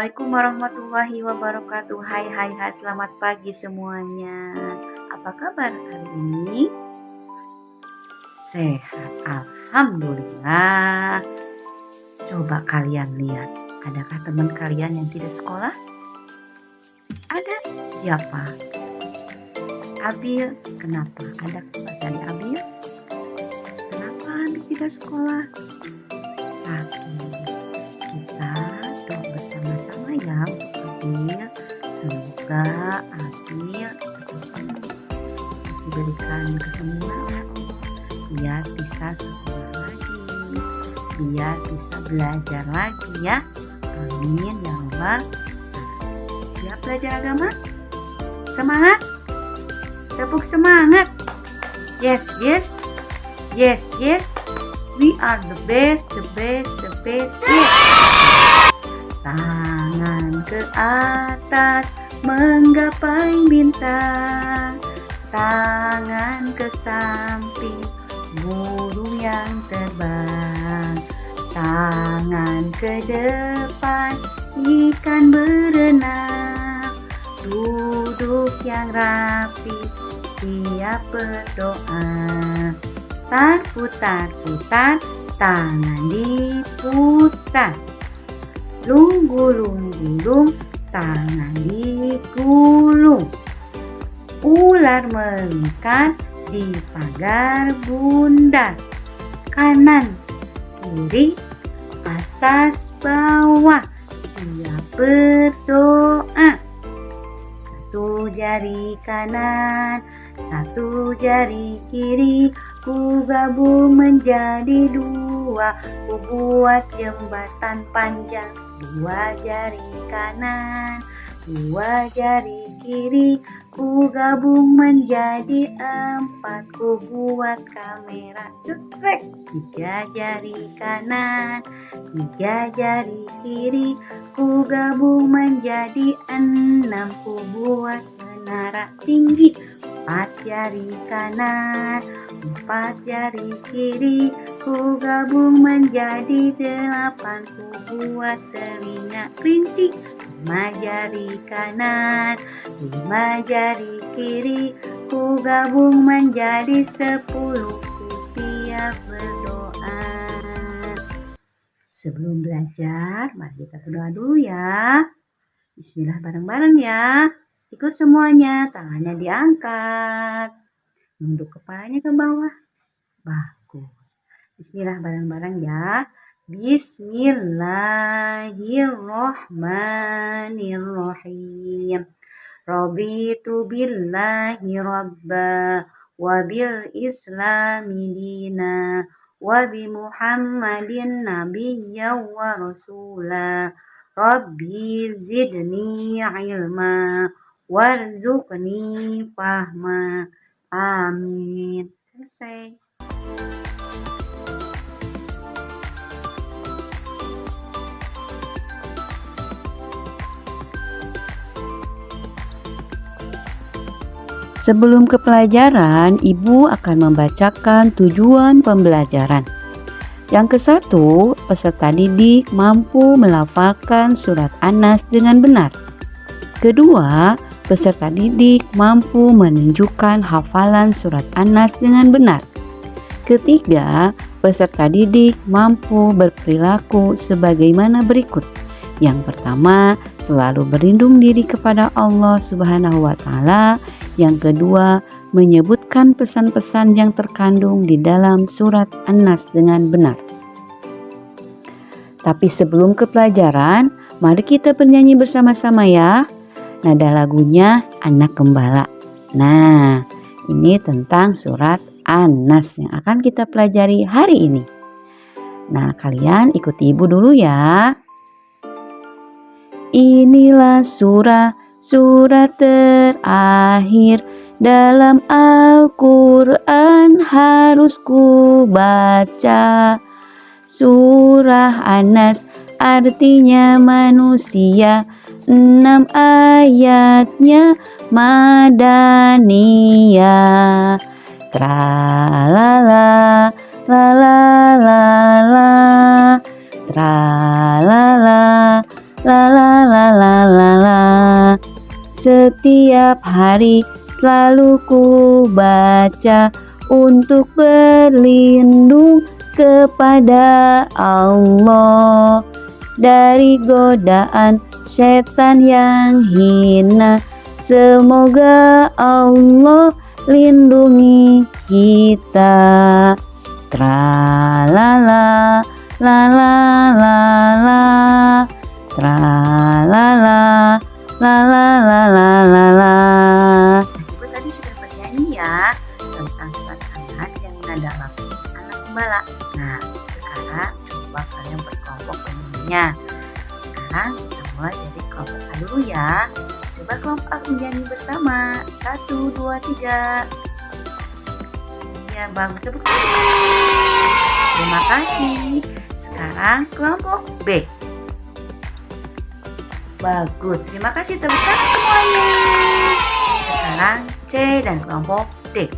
Assalamualaikum warahmatullahi wabarakatuh. Hai, selamat pagi semuanya. Apa kabar hari ini? Sehat, alhamdulillah. Coba kalian lihat, adakah teman kalian yang tidak sekolah? Ada. Siapa? Abil. Kenapa? Ada dari Abil? Kenapa Abil tidak sekolah? Sakit. Kita doa bersama-sama ya untuk Abil. Semoga Abil cepat sembuh, diberikan kesembuhan oleh Allah, biar bisa sekolah lagi, biar bisa belajar lagi ya. Amin ya Allah. Siap belajar agama? Semangat, tepuk semangat. Yes. We are the best. Yes. Tangan ke atas menggapai bintang, tangan ke samping burung yang terbang, tangan ke depan ikan berenang, duduk yang rapi siap berdoa. Putar, tangan diputar. Lung, tangan digulung. Ular melingkar di pagar bundar. Kanan, kiri, atas, bawah, siap berdoa. Satu jari kanan, satu jari kiri, ku gabung menjadi dua, ku buat jembatan panjang. Dua jari kanan, dua jari kiri, ku gabung menjadi empat, ku buat kamera cekrek. Tiga jari kanan, tiga jari kiri, ku gabung menjadi enam, ku buat menara tinggi. Empat jari kanan, empat jari kiri, ku gabung menjadi delapan, ku buat telinga kelinci. Lima jari kanan, lima jari kiri, ku gabung menjadi 10, ku siap berdoa. Sebelum belajar, mari kita berdoa dulu ya. Bismillah bareng-bareng ya. Ikut semuanya, tangannya diangkat, nunduk kepalanya ke bawah. Bagus. Bismillah bareng-bareng ya. Bismillahirrahmanirrahim. Raditu billahi rabba wa bil islami dina wa bi Muhammadin nabiyyan wa rasula. Rabbi zidni ilma warzuqni fahma. Amin. Selesai. Sebelum ke pelajaran, Ibu akan membacakan tujuan pembelajaran. Yang ke-1, peserta didik mampu melafalkan surat An-Nas dengan benar. Kedua, peserta didik mampu menunjukkan hafalan surat An-Nas dengan benar. Ketiga, peserta didik mampu berperilaku sebagaimana berikut. Yang pertama, selalu berlindung diri kepada Allah Subhanahu wa Ta'ala. Yang kedua, menyebutkan pesan-pesan yang terkandung di dalam surat An-Nas dengan benar. Tapi sebelum ke pelajaran, mari kita bernyanyi bersama-sama ya. Nada lagunya Anak Gembala. Nah, ini tentang surat An-Nas yang akan kita pelajari hari ini. Nah, kalian ikuti Ibu dulu ya. Inilah surat terakhir dalam Al-Quran, harus ku baca. Surah An-Nas artinya manusia, 6 ayatnya madaniyah. Tralala la la la la, tralala la la la setiap hari selalu ku baca untuk berlindung kepada Allah dari godaan setan yang hina. Semoga Allah lindungi kita. Tralala la la la la, tralala la la la la la la. Ibu tadi sudah bernyanyi ya tentang surat Anas yang adalah anak gembala. Nah, sekarang coba kalian berkelompok bernyanyinya. Sekarang kita mulai dari kelompok A dulu ya. Coba kelompok A menyanyi bersama. 1, 2, 3. Ya, bagus. Tepuk tangan. Terima kasih. Sekarang kelompok B. Bagus. Terima kasih. Tepuk tangan semuanya. Sekarang C dan kelompok D.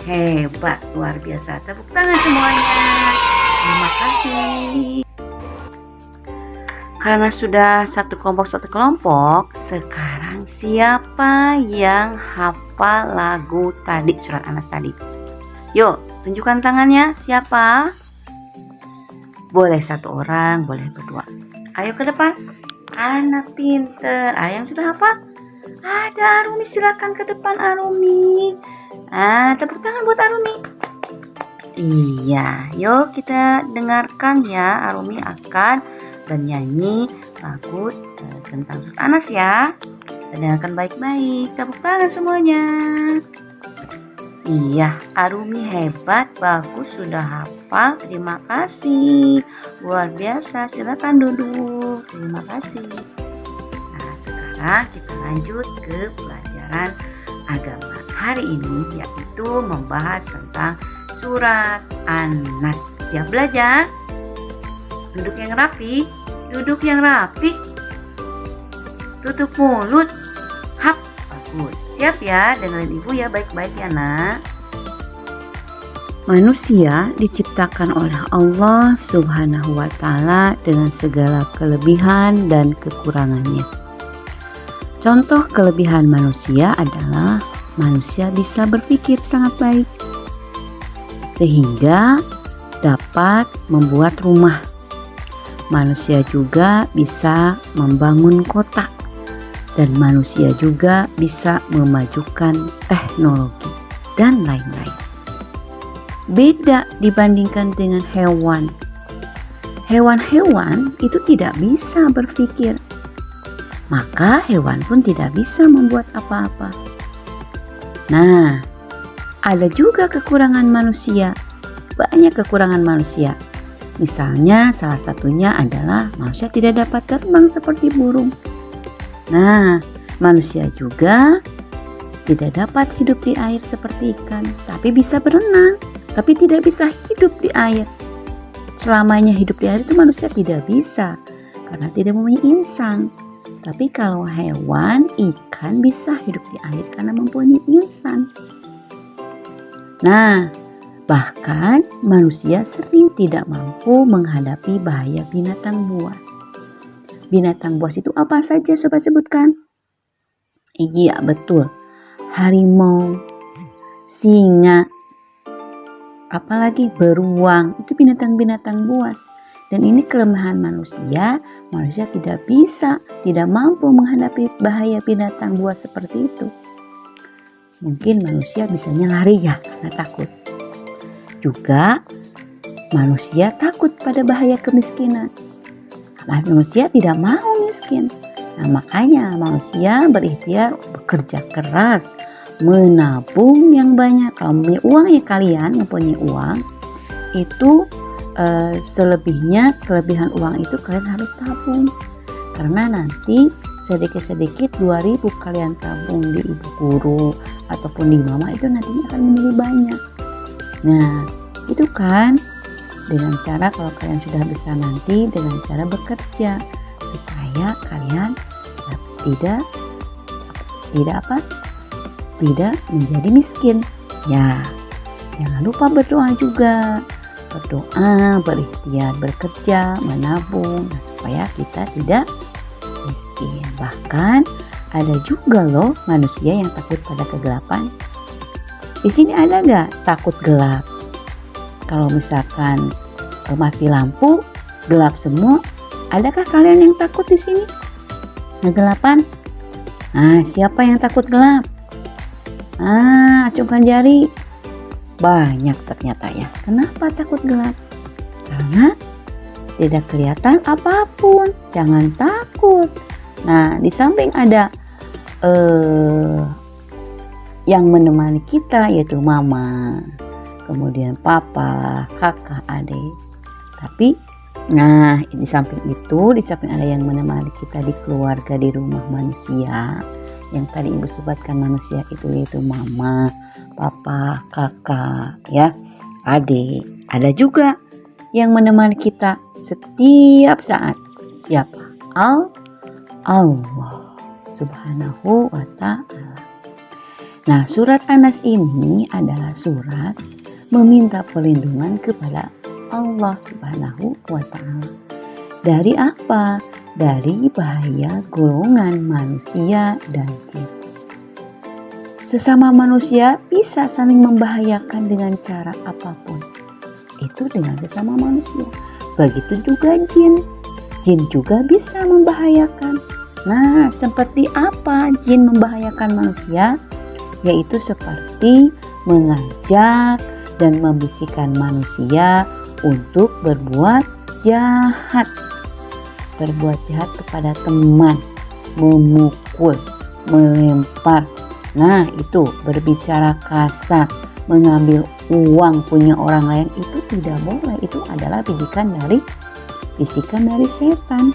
Hebat, luar biasa. Tepuk tangan semuanya. Terima kasih. Karena sudah satu kelompok, sekarang siapa yang hafal lagu tadi, surat Anas tadi? Yuk, tunjukkan tangannya. Siapa? Boleh satu orang, boleh berdua. Ayo ke depan. Anak pinter. Ada yang sudah hafal? Ada Arumi, silakan ke depan Arumi. Tepuk tangan buat Arumi. Iya, yuk kita dengarkan ya. Arumi akan bernyanyi lagu tentang surat Anas ya. Kita dengarkan baik-baik. Tepuk tangan semuanya. Iya, Arumi hebat, bagus, sudah hafal. Terima kasih. Luar biasa. Silakan duduk. Terima kasih. Nah, sekarang kita lanjut ke pelajaran agama hari ini, yaitu membahas tentang surat Anas. Siap belajar? Duduk yang rapi. Duduk yang rapi. Tutup mulut. Hap. Bagus. Siap ya, dengerin ibu ya baik-baik ya nak. Manusia diciptakan oleh Allah Subhanahu wa Ta'ala dengan segala kelebihan dan kekurangannya. Contoh kelebihan manusia adalah manusia bisa berpikir sangat baik, sehingga dapat membuat rumah. Manusia juga bisa membangun kota, dan manusia juga bisa memajukan teknologi dan lain-lain. Beda dibandingkan dengan hewan. Hewan-hewan itu tidak bisa berpikir, maka hewan pun tidak bisa membuat apa-apa. Nah, ada juga kekurangan manusia. Banyak kekurangan manusia. Misalnya salah satunya adalah manusia tidak dapat terbang seperti burung. Nah, manusia juga tidak dapat hidup di air seperti ikan, tapi bisa berenang, tapi tidak bisa hidup di air. Selamanya hidup di air itu manusia tidak bisa, karena tidak mempunyai insang. Tapi kalau hewan, ikan bisa hidup di air karena mempunyai insang. Nah, bahkan manusia sering tidak mampu menghadapi bahaya binatang buas. Binatang buas itu apa saja sobat sebutkan? Iya betul, harimau, singa, apalagi beruang, itu binatang-binatang buas. Dan ini kelemahan manusia, manusia tidak mampu menghadapi bahaya binatang buas seperti itu. Mungkin manusia bisanya lari ya, karena takut. Juga manusia takut pada bahaya kemiskinan. Manusia tidak mau miskin. Nah, makanya manusia berikhtiar bekerja keras, menabung yang banyak. Kalau punya uang ya kalian mempunyai uang, itu selebihnya kelebihan uang itu kalian harus tabung. Karena nanti sedikit-sedikit 2.000 kalian tabung di ibu guru ataupun di mama itu nantinya akan menjadi banyak. Nah, itu kan dengan cara kalau kalian sudah besar nanti dengan cara bekerja supaya kalian tidak menjadi miskin. Ya, jangan lupa berdoa juga. Berdoa, berikhtiar, bekerja, menabung, supaya kita tidak miskin. Bahkan ada juga loh manusia yang takut pada kegelapan. Di sini ada gak takut gelap? Kalau misalkan mati lampu, gelap semua, adakah kalian yang takut di sini? Kegelapan? Nah, siapa yang takut gelap? Acungkan jari. Banyak ternyata ya. Kenapa takut gelap? Karena tidak kelihatan apapun. Jangan takut. Nah, di samping ada yang menemani kita, yaitu mama, kemudian papa, kakak, adik. Tapi di samping itu, di samping ada yang menemani kita di keluarga, di rumah manusia, yang tadi ibu sebutkan manusia itu yaitu mama, papa, kakak, ya, adik. Ada juga yang menemani kita setiap saat. Siapa? Allah Subhanahu wa ta'ala. Nah, surat An-Nas ini adalah surat meminta perlindungan kepada Allah Subhanahu wa ta'ala. Dari apa? Dari bahaya golongan manusia dan jin. Sesama manusia bisa saling membahayakan dengan cara apapun. Itu dengan sesama manusia. Begitu juga jin. Jin juga bisa membahayakan. Nah, seperti apa jin membahayakan manusia? Yaitu seperti mengajak dan membisikkan manusia untuk berbuat jahat. Berbuat jahat kepada teman, memukul, melempar. Nah, itu berbicara kasar, mengambil uang punya orang lain, itu tidak boleh. Itu adalah bisikan dari setan.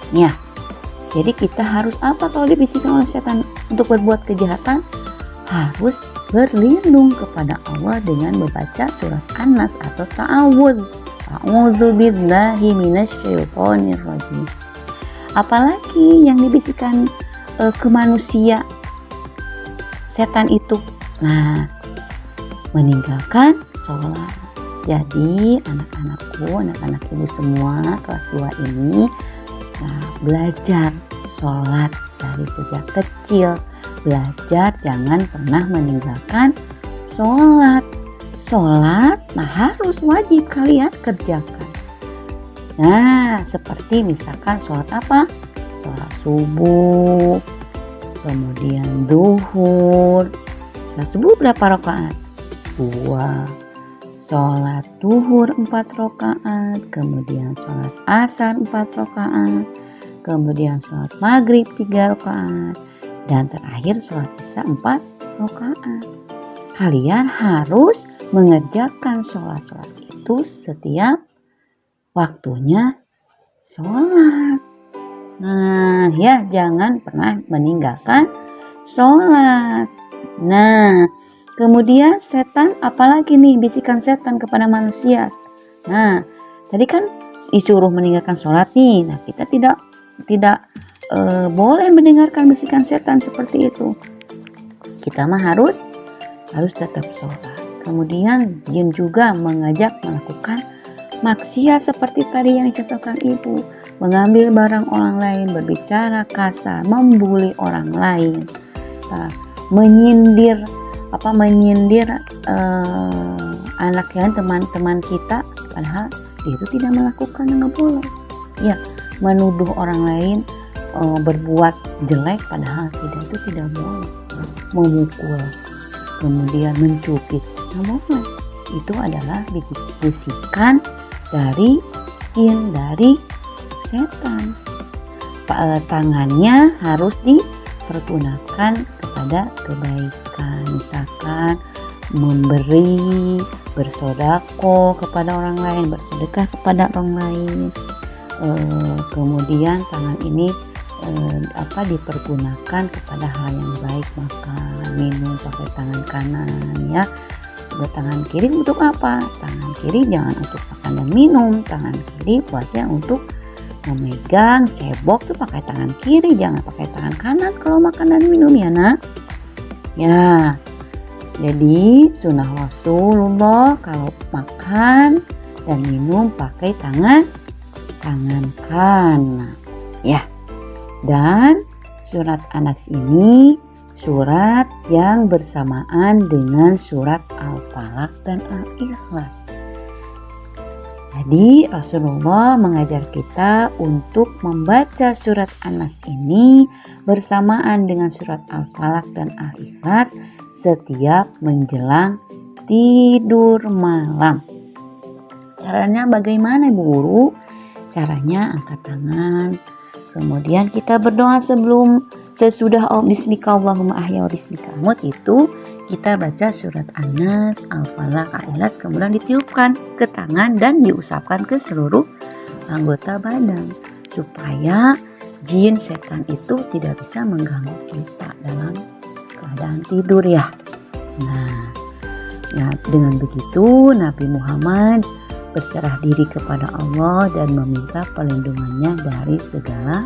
Ya. Jadi kita harus apa kalau dibisikkan oleh setan untuk berbuat kejahatan? Harus berlindung kepada Allah dengan membaca surat An-Nas atau ta'awudz. A'udzu billahi minasyaitonir rajim. Apalagi yang dibisikkan ke manusia setan itu. Nah, meninggalkan sholat. Jadi anak-anak ibu semua kelas 2 ini belajar sholat dari sejak kecil. Belajar jangan pernah meninggalkan sholat. Sholat harus wajib kalian kerjakan. Nah, seperti misalkan sholat apa? Sholat subuh, kemudian duhur. Sholat subuh berapa rakaat? 2. Sholat duhur 4 rakaat, kemudian sholat asar 4 rakaat, kemudian sholat maghrib 3 rakaat, dan terakhir sholat isya 4 rakaat. Kalian harus mengerjakan sholat-sholat itu setiap waktunya sholat. Nah, ya, jangan pernah meninggalkan sholat. Nah, kemudian setan, apalagi nih bisikan setan kepada manusia. Nah, tadi kan disuruh meninggalkan sholat nih. Nah, kita tidak boleh mendengarkan bisikan setan seperti itu. Kita mah harus tetap sholat. Kemudian jin juga mengajak melakukan maksiat seperti tadi yang dicontohkan ibu. Mengambil barang orang lain, berbicara kasar, membuli orang lain, menyindir anak yang teman-teman kita, padahal dia itu tidak melakukan, nggak boleh. Ya, menuduh orang lain berbuat jelek, padahal itu tidak boleh. Memukul, kemudian mencubit, nggak boleh. Itu adalah bisikan dari jin, dari setan. Tangannya harus dipergunakan kepada kebaikan, misalkan memberi, bersedekah kepada orang lain, bersedekah kepada orang lain. Kemudian tangan ini dipergunakan kepada hal yang baik, makan, minum pakai tangan kanan, ya. Tangan kiri untuk apa? Tangan kiri jangan untuk makan dan minum, tangan kiri buatnya untuk memegang cebok tuh pakai tangan kiri, jangan pakai tangan kanan kalau makan dan minum, ya nak. Ya, jadi sunnah Rasulullah kalau makan dan minum pakai tangan kanan, ya. Dan Surat Anas ini surat yang bersamaan dengan surat Al-Falaq dan Al-Ikhlas. Jadi Rasulullah mengajar kita untuk membaca surat Anas ini bersamaan dengan surat Al-Falaq dan Al-Ikhlas setiap menjelang tidur malam. Caranya bagaimana Ibu Guru? Caranya angkat tangan, kemudian kita berdoa sesudah bismika Allahumma ahya wa bismika amut, itu kita baca surat Anas, Al-Falaq, Al-Ikhlas, kemudian ditiupkan ke tangan dan diusapkan ke seluruh anggota badan supaya jin setan itu tidak bisa mengganggu kita dalam keadaan tidur ya. Nah, dengan begitu Nabi Muhammad berserah diri kepada Allah dan meminta perlindungannya dari segala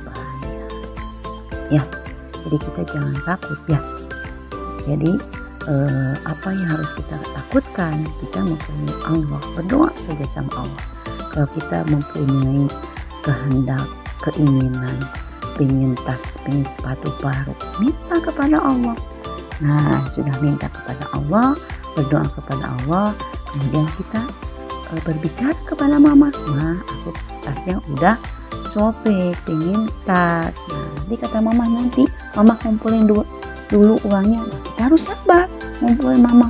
bahaya. Ya, jadi kita jangan takut ya. Jadi apa yang harus kita takutkan? Kita mempunyai Allah, berdoa saja sama Allah. Kalau kita mempunyai kehendak, keinginan, pengen tas, pengen sepatu baru, minta kepada Allah. Nah, sudah minta kepada Allah, berdoa kepada Allah, kemudian kita berbicara kepada mama, aku tasnya udah sobek, pengen tas. Nah, nanti kata mama, nanti mama kumpulin dulu uangnya. Nah, kita harus sabar ngumpulin mama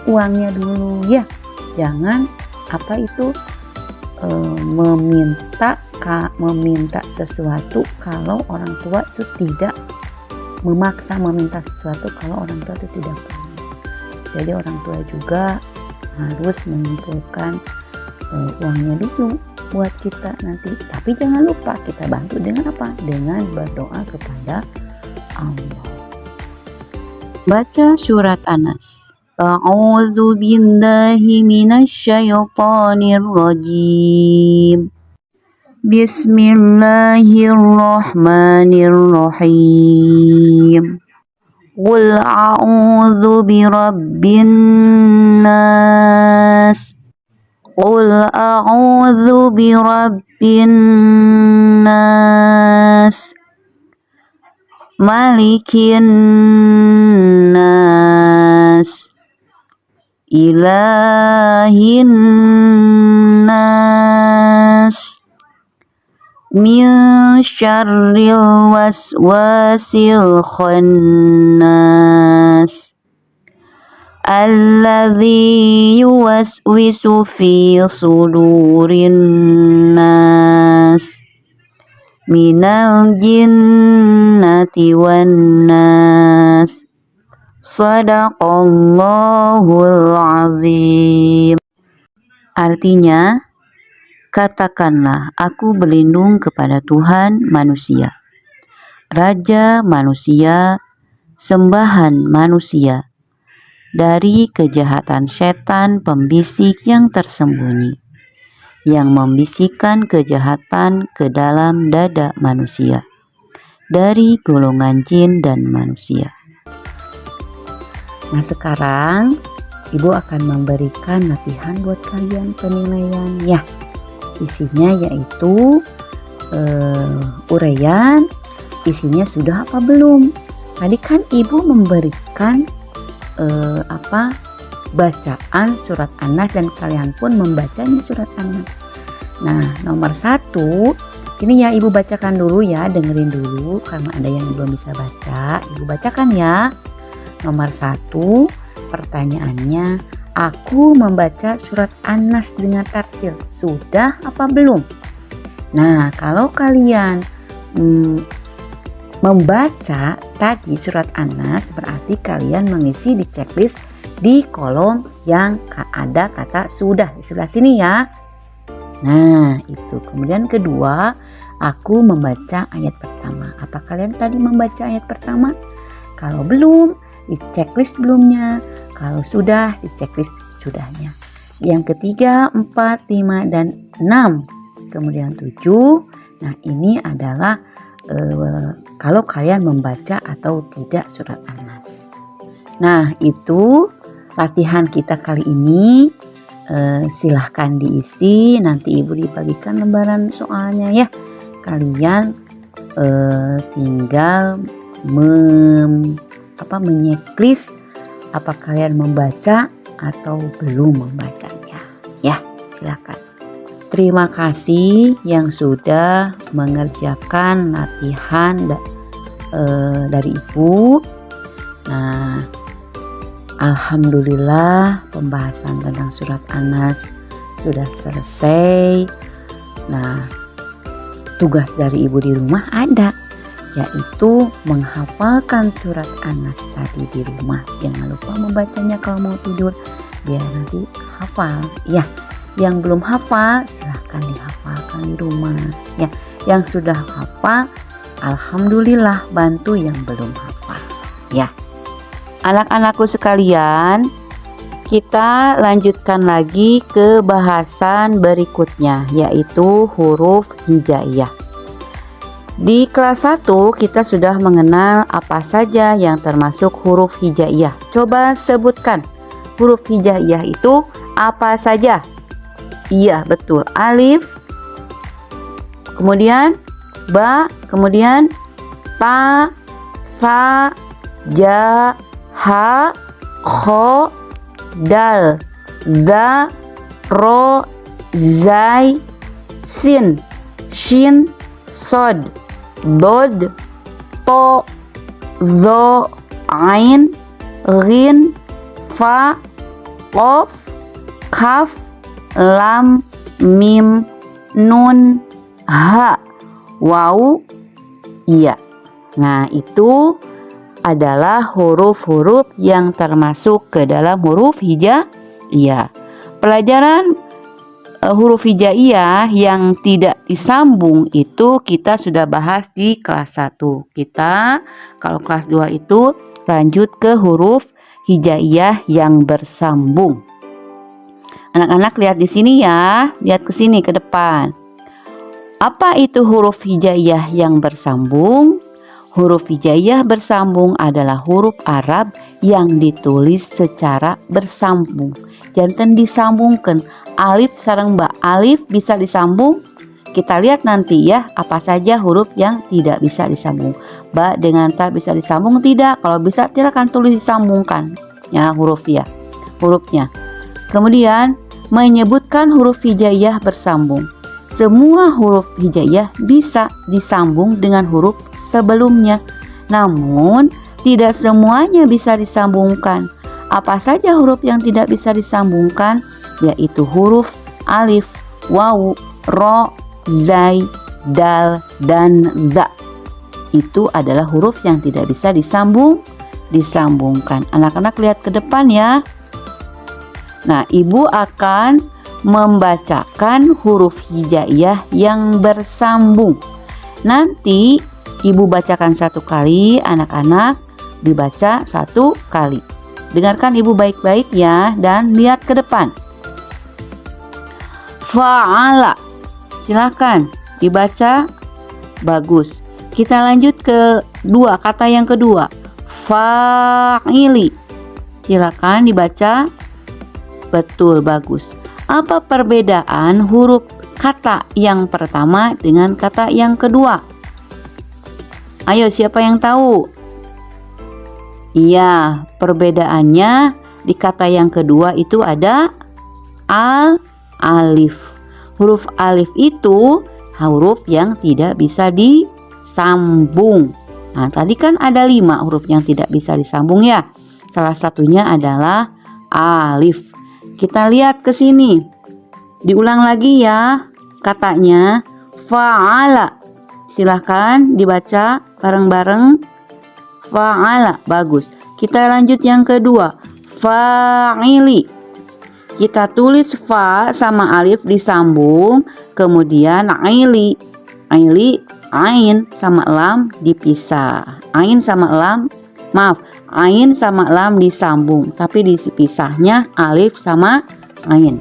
uangnya dulu ya. Jangan meminta sesuatu kalau orang tua itu tidak memaksa meminta sesuatu kalau orang tua itu tidak perlu. Jadi orang tua juga harus mengumpulkan uangnya dulu buat kita nanti. Tapi jangan lupa kita bantu dengan apa? Dengan berdoa kepada Allah. Baca surat Anas. A'udzu billahi minasyaitonir rajim. Bismillahirrahmanirrahim. Qul a'udzu birabbin nas. Qul a'udzu birabbin nas. Malikin nas. Ilahin nas. Min syarril waswasil khannas. Alladzi yuwaswisu fi sudurin nas. Minal jinnati wan nas. Shadaqallahul azim. Artinya, katakanlah aku berlindung kepada Tuhan manusia, Raja manusia, sembahan manusia, dari kejahatan setan pembisik yang tersembunyi, yang membisikkan kejahatan ke dalam dada manusia, dari golongan jin dan manusia. Nah, sekarang Ibu akan memberikan latihan buat kalian penilaian ya. Isinya yaitu uraian, isinya sudah apa belum. Tadi kan Ibu memberikan bacaan surat Anas dan kalian pun membacanya surat Anas. Nah, nomor 1, sini ya Ibu bacakan dulu ya, dengerin dulu karena ada yang belum bisa baca. Ibu bacakan ya. Nomor 1, pertanyaannya, aku membaca surat Anas dengan tartil. Sudah apa belum? Nah, kalau kalian membaca tadi surat Anas, berarti kalian mengisi di checklist di kolom yang ada kata sudah di sebelah sini ya. Nah, itu. Kemudian kedua, aku membaca ayat pertama. Apa kalian tadi membaca ayat pertama? Kalau belum, di checklist belumnya. Kalau sudah, di checklist sudahnya. Yang ketiga, 4, 5, dan 6. Kemudian 7. Nah, ini adalah kalau kalian membaca atau tidak surat Anas. Nah, itu latihan kita kali ini. Silahkan diisi. Nanti Ibu dibagikan lembaran soalnya ya. Kalian tinggal menyeklis apa kalian membaca atau belum membacanya. Ya, silakan. Terima kasih yang sudah mengerjakan latihan dari Ibu. Nah, alhamdulillah pembahasan tentang surat An-Nas sudah selesai. Nah, tugas dari Ibu di rumah ada, yaitu menghafalkan surat An-Nas tadi di rumah. Jangan lupa membacanya kalau mau tidur biar nanti hafal. Ya, yang belum hafal silahkan dihafalkan di rumah. Ya, yang sudah hafal alhamdulillah, bantu yang belum hafal. Ya, anak-anakku sekalian, kita lanjutkan lagi ke bahasan berikutnya, yaitu huruf hijaiyah. Di kelas 1 kita sudah mengenal apa saja yang termasuk huruf hijaiyah. Coba sebutkan huruf hijaiyah itu apa saja? Iya, betul. Alif, kemudian ba, kemudian ta, sa, ja, ha, kho, dal, za, ro, zai, sin, shin, sod, dod, to, zo, ain, rin, fa, qaf, kaf, lam, mim, nun, ha, waw, iya. Nah, itu adalah huruf-huruf yang termasuk ke dalam huruf hijaiyah. Pelajaran huruf hijaiyah yang tidak disambung itu kita sudah bahas di kelas 1. Kita kalau kelas 2 itu lanjut ke huruf hijaiyah yang bersambung. Anak-anak lihat di sini ya, lihat ke sini ke depan. Apa itu huruf hijaiyah yang bersambung? Huruf hijaiyah bersambung adalah huruf Arab yang ditulis secara bersambung. Jangan disambungkan alif sareng ba. Alif bisa disambung. Kita lihat nanti ya, apa saja huruf yang tidak bisa disambung. Ba dengan ta bisa disambung tidak? Kalau bisa silakan tulis disambungkan ya hurufnya. Kemudian menyebutkan huruf hijaiyah bersambung. Semua huruf hijaiyah bisa disambung dengan huruf sebelumnya. Namun tidak semuanya bisa disambungkan. Apa saja huruf yang tidak bisa disambungkan? Yaitu huruf alif, waw, ro, zai, dal, dan za. Itu adalah huruf yang tidak bisa disambungkan. Anak-anak lihat ke depan ya. Nah, Ibu akan membacakan huruf hijaiyah yang bersambung. Nanti Ibu bacakan 1 kali, anak-anak dibaca 1 kali. Dengarkan Ibu baik-baik ya dan lihat ke depan. Fa'ala. Silahkan dibaca bagus. Kita lanjut ke kata yang kedua. Fa'ili. Silakan dibaca. Betul, bagus. Apa perbedaan huruf kata yang pertama dengan kata yang kedua? Ayo, siapa yang tahu? Iya, perbedaannya di kata yang kedua itu ada alif. Huruf alif itu huruf yang tidak bisa disambung. Nah, tadi kan ada 5 huruf yang tidak bisa disambung ya. Salah satunya adalah alif. Kita lihat ke sini. Diulang lagi ya katanya. Fa'ala. Silahkan dibaca bareng-bareng. Fa'ala. Bagus. Kita lanjut yang kedua. Fa'ili. Kita tulis fa sama alif disambung. Kemudian aili. Ain sama lam dipisah. Ain sama lam disambung, tapi dipisahnya alif sama ain.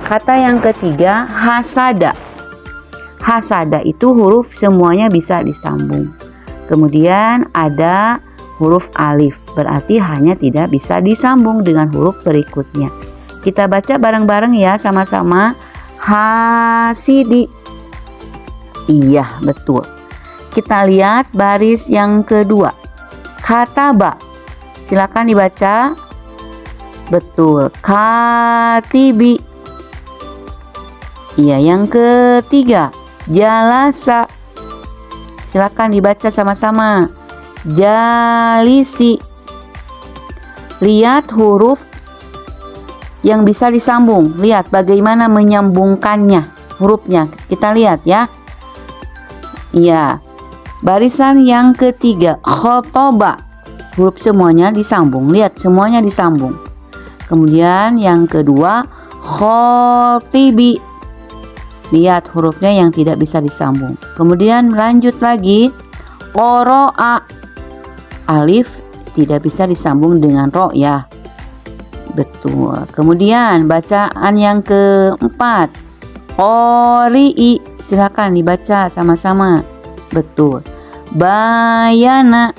Kata yang ketiga hasada. Hasada itu huruf semuanya bisa disambung. Kemudian ada huruf alif, berarti hanya tidak bisa disambung dengan huruf berikutnya. Kita baca bareng-bareng ya sama-sama. Hasidi. Iya, betul. Kita lihat baris yang kedua. Kataba. Silakan dibaca. Betul. Katibi. Iya, yang ketiga. Jalasa. Silakan dibaca sama-sama. Jalisi. Lihat huruf yang bisa disambung. Lihat bagaimana menyambungkannya hurufnya. Kita lihat ya. Iya. Barisan yang ketiga. Khotoba. Huruf semuanya disambung. Lihat semuanya disambung. Kemudian yang kedua. Khotibi. Lihat hurufnya yang tidak bisa disambung. Kemudian lanjut lagi. Qoro'a. Alif tidak bisa disambung dengan ro ya. Betul. Kemudian bacaan yang keempat. Qori'i. Silakan dibaca sama-sama. Betul. Bayana.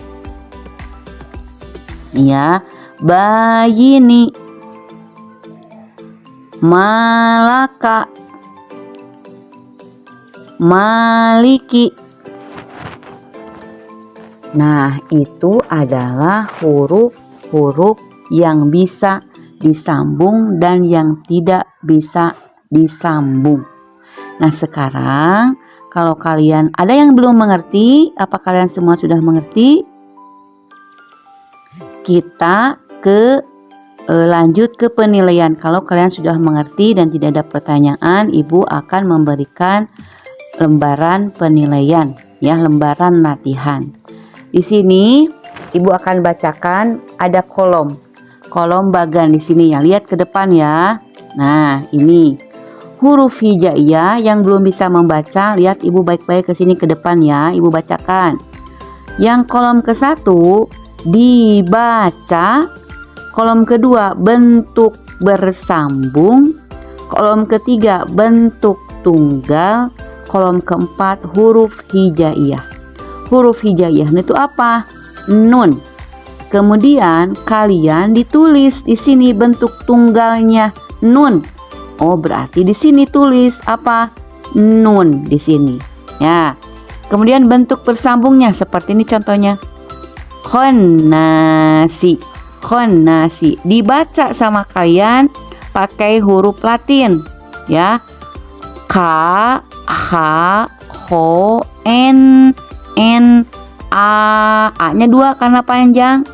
Ya. Bayini. Malaka. Maliki. Nah, itu adalah huruf-huruf yang bisa disambung dan yang tidak bisa disambung. Nah, sekarang kalau kalian ada yang belum mengerti, apa kalian semua sudah mengerti? Kita lanjut ke penilaian. Kalau kalian sudah mengerti dan tidak ada pertanyaan, Ibu akan memberikan lembaran penilaian, ya, lembaran latihan. Di sini Ibu akan bacakan ada kolom bagan di sini ya. Lihat ke depan ya. Nah, ini huruf hijaiyah. Yang belum bisa membaca, lihat Ibu baik-baik ke sini ke depan ya. Ibu bacakan. Yang kolom ke-1 dibaca. Kolom kedua bentuk bersambung. Kolom ketiga bentuk tunggal. Kolom keempat huruf hijaiyah. Huruf hijaiyah itu apa? Nun. Kemudian kalian ditulis di sini bentuk tunggalnya nun. Oh, berarti di sini tulis apa? Nun di sini. Ya. Kemudian bentuk bersambungnya seperti ini contohnya. Khonnasi. Khonnasi. Dibaca sama kalian pakai huruf Latin, ya. K, H, Ho, N, A-nya 2 karena panjang,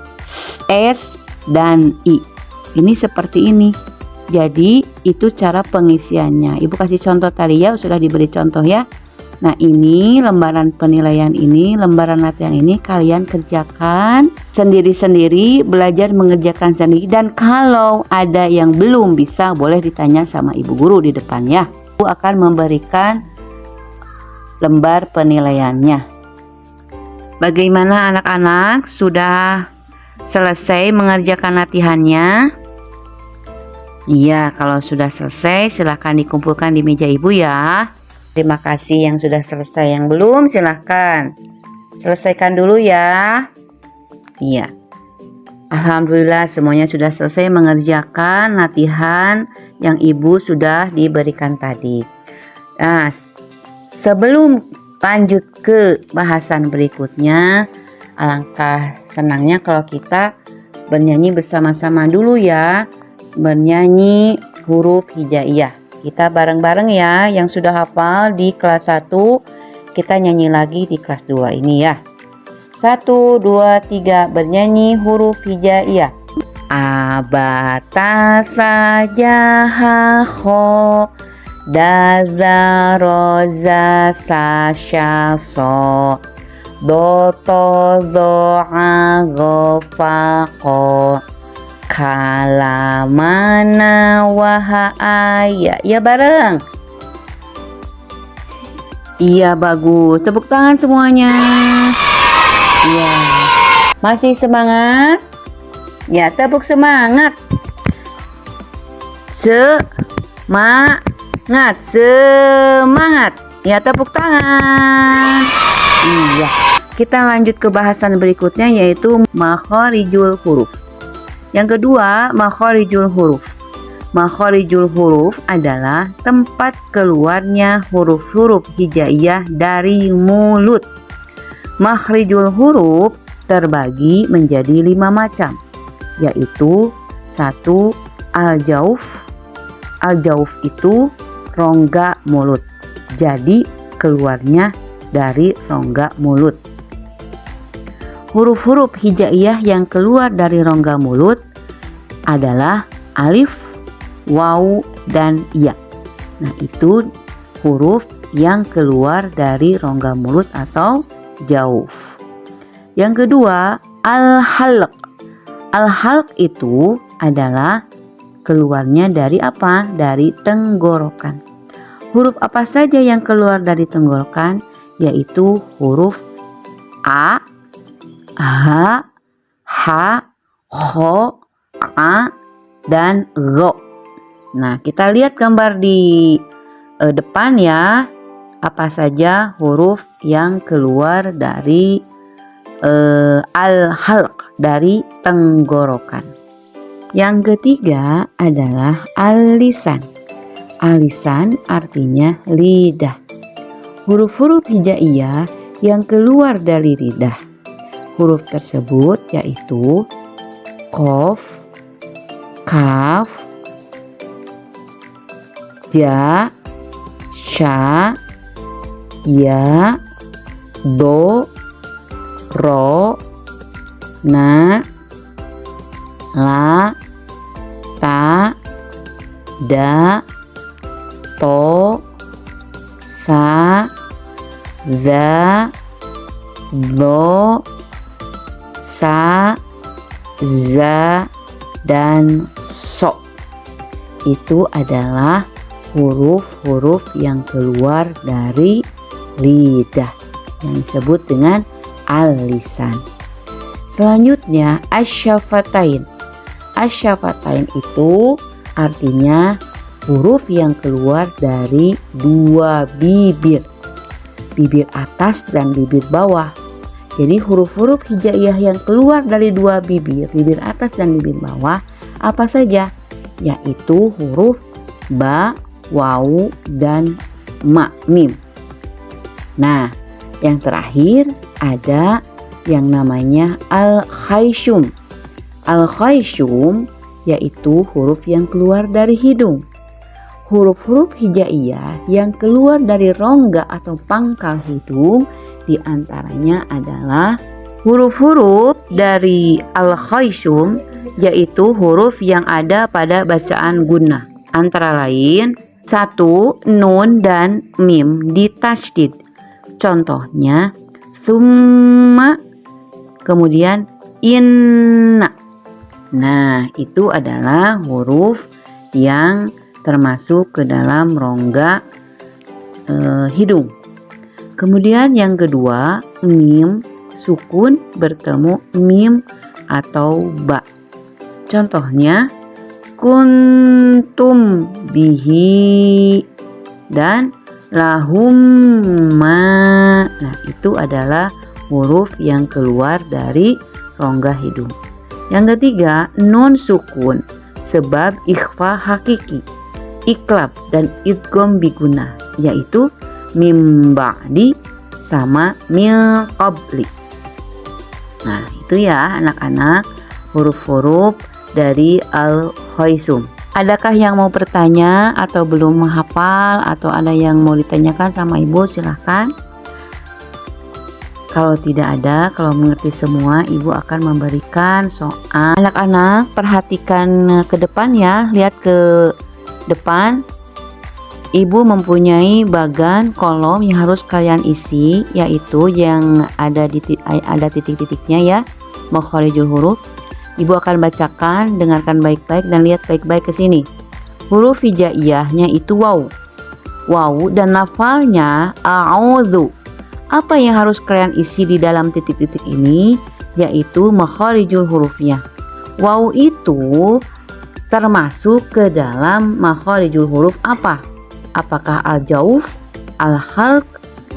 S dan I. Ini seperti ini. Jadi itu cara pengisiannya. Ibu kasih contoh tadi ya, sudah diberi contoh ya. Nah, ini lembaran penilaian ini, lembaran latihan ini kalian kerjakan sendiri-sendiri, belajar mengerjakan sendiri. Dan kalau ada yang belum bisa, boleh ditanya sama ibu guru di depan ya. Ibu akan memberikan lembar penilaiannya. Bagaimana anak-anak, sudah selesai mengerjakan latihannya? Iya, kalau sudah selesai silahkan dikumpulkan di meja ibu ya. Terima kasih yang sudah selesai. Yang belum silahkan selesaikan dulu ya. Iya. Alhamdulillah semuanya sudah selesai mengerjakan latihan yang ibu sudah diberikan tadi. Nah, sebelum lanjut ke bahasan berikutnya, alangkah senangnya kalau kita bernyanyi bersama-sama dulu ya. Bernyanyi huruf hijaiyah. Kita bareng-bareng ya, yang sudah hafal di kelas 1, kita nyanyi lagi di kelas 2 ini ya. 1, 2, 3, bernyanyi huruf hijaiyah. Abata saja ha kho, daza roza sasha so, doto zo'a gofa ko, kalamana wahaya. Ya bareng. Iya, bagus. Tepuk tangan semuanya. Iya. Masih semangat? Ya, tepuk semangat. Semangat, semangat. Ya, tepuk tangan. Iya. Kita lanjut ke bahasan berikutnya, yaitu makharijul huruf. Yang kedua, makharijul huruf. Makharijul huruf adalah tempat keluarnya huruf-huruf hijaiyah dari mulut. Makhrijul huruf terbagi menjadi 5 macam, yaitu 1. Al-jauf. Al-jauf itu rongga mulut, jadi keluarnya dari rongga mulut. Huruf-huruf hijaiyah yang keluar dari rongga mulut adalah alif, waw, dan ya. Nah, itu huruf yang keluar dari rongga mulut atau jauf. Yang kedua, al-halq. Al-halq itu adalah keluarnya dari apa? Dari tenggorokan. Huruf apa saja yang keluar dari tenggorokan? Yaitu huruf a, ha, ha, kho, a, dan ro. Nah, kita lihat gambar di depan ya. Apa saja huruf yang keluar dari al-halq, dari tenggorokan. Yang ketiga adalah al-lisan. Al-lisan artinya lidah. Huruf-huruf hijaiyah yang keluar dari lidah. Huruf tersebut yaitu qaf, kaf, ja, sya, ya, do, ro, na, la, ta, da, to, sa, za, do, sa, za, dan so. Itu adalah huruf-huruf yang keluar dari lidah yang disebut dengan al-lisan. Selanjutnya asyafatain. Asyafatain itu artinya huruf yang keluar dari 2 bibir. Bibir atas dan bibir bawah. Jadi huruf-huruf hijaiyah yang keluar dari 2 bibir, bibir atas dan bibir bawah, apa saja? Yaitu huruf ba, waw, dan ma, mim. Nah, yang terakhir ada yang namanya al-khayshum. Al-khayshum yaitu huruf yang keluar dari hidung. Huruf-huruf hijaiyah yang keluar dari rongga atau pangkal hidung diantaranya adalah huruf-huruf dari al-khayshum, yaitu huruf yang ada pada bacaan gunnah. Antara lain 1. Nun dan mim ditasydid. Contohnya summa, kemudian inna. Nah, itu adalah huruf yang termasuk ke dalam rongga hidung. Kemudian yang kedua, mim sukun bertemu mim atau ba. Contohnya kuntum bihi dan lahum ma. Nah, itu adalah huruf yang keluar dari rongga hidung. Yang ketiga, nun sukun sebab ikhfa hakiki, iklab dan idgham biguna, yaitu mim ba'di sama mil qabli. Nah, itu ya anak-anak huruf-huruf dari al-khayshum. Adakah yang mau bertanya atau belum menghafal atau ada yang mau ditanyakan sama ibu? Silahkan. Kalau tidak ada, kalau mengerti semua, ibu akan memberikan soal. Anak-anak perhatikan ke depan ya, lihat ke depan. Ibu mempunyai bagan kolom yang harus kalian isi, yaitu yang ada titik-titiknya ya, makharijul huruf. Ibu akan bacakan, dengarkan baik-baik dan lihat baik-baik ke sini. Huruf hijaiyahnya itu waw. Waw dan lafalnya a'udzu. Apa yang harus kalian isi di dalam titik-titik ini? Yaitu makharijul hurufnya. Waw itu termasuk ke dalam makharijul huruf apa? Apakah al-jauf, al-halq,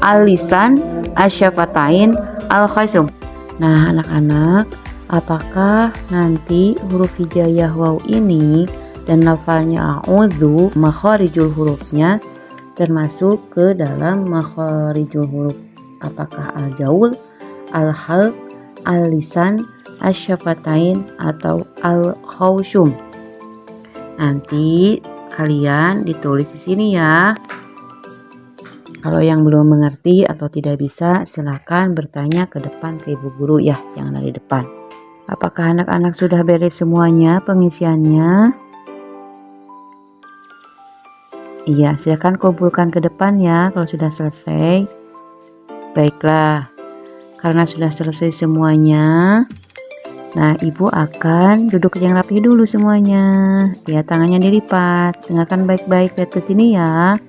al-lisan, asyafatain, al-khayshum? Nah, anak-anak, apakah nanti huruf hijaiyah waw ini dan lafalnya a'udzu, makharijul hurufnya termasuk ke dalam makharijul huruf. Apakah al-jaul, al-halq, al-lisan, asy-syafatain atau al-khawsyum? Nanti kalian ditulis di sini ya. Kalau yang belum mengerti atau tidak bisa, silakan bertanya ke depan ke ibu guru ya, yang ada di depan. Apakah anak-anak sudah beres semuanya pengisiannya? Iya, silakan kumpulkan ke depan ya kalau sudah selesai. Baiklah, karena sudah selesai semuanya, nah ibu akan duduk yang rapi dulu semuanya. Ya, tangannya dilipat. Dengarkan baik-baik, lihat ke sini ya.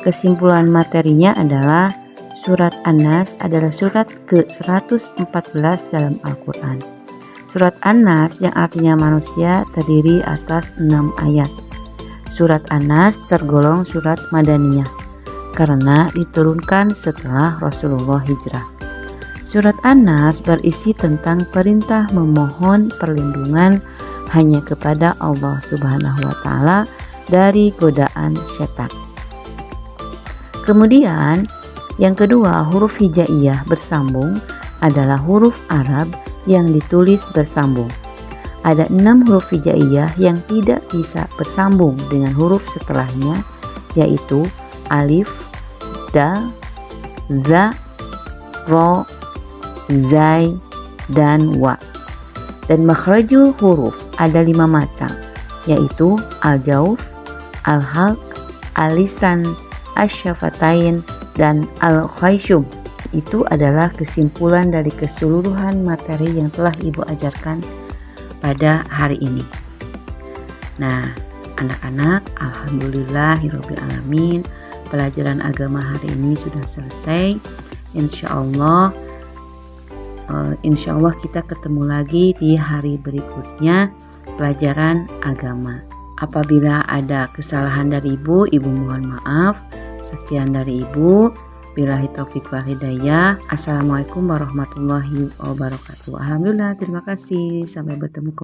Kesimpulan materinya adalah surat An-Nas adalah surat ke-114 dalam Al-Quran. Surat An-Nas yang artinya manusia terdiri atas 6 ayat. Surat An-Nas tergolong surat Madaniyah karena diturunkan setelah Rasulullah hijrah. Surat An-Nas berisi tentang perintah memohon perlindungan hanya kepada Allah Subhanahu wa Ta'ala dari godaan setan. Kemudian yang kedua, huruf hijaiyah bersambung adalah huruf Arab yang ditulis bersambung. Ada 6 huruf hijaiyah yang tidak bisa bersambung dengan huruf setelahnya, yaitu alif, dal, za, ro, zai, dan wa. Dan makhrajul huruf ada 5 macam, yaitu al-jauf, al-halq, al-lisan, asy-syafatain, dan al-khaysyum. Itu adalah kesimpulan dari keseluruhan materi yang telah ibu ajarkan pada hari ini. Nah, anak-anak, alhamdulillahirabbil alamin, pelajaran agama hari ini sudah selesai. Insya Allah kita ketemu lagi di hari berikutnya pelajaran agama. Apabila ada kesalahan dari ibu mohon maaf. Sekian dari ibu. Billahi taufik wal hidayah. Assalamualaikum warahmatullahi wabarakatuh. Alhamdulillah, terima kasih. Sampai bertemu.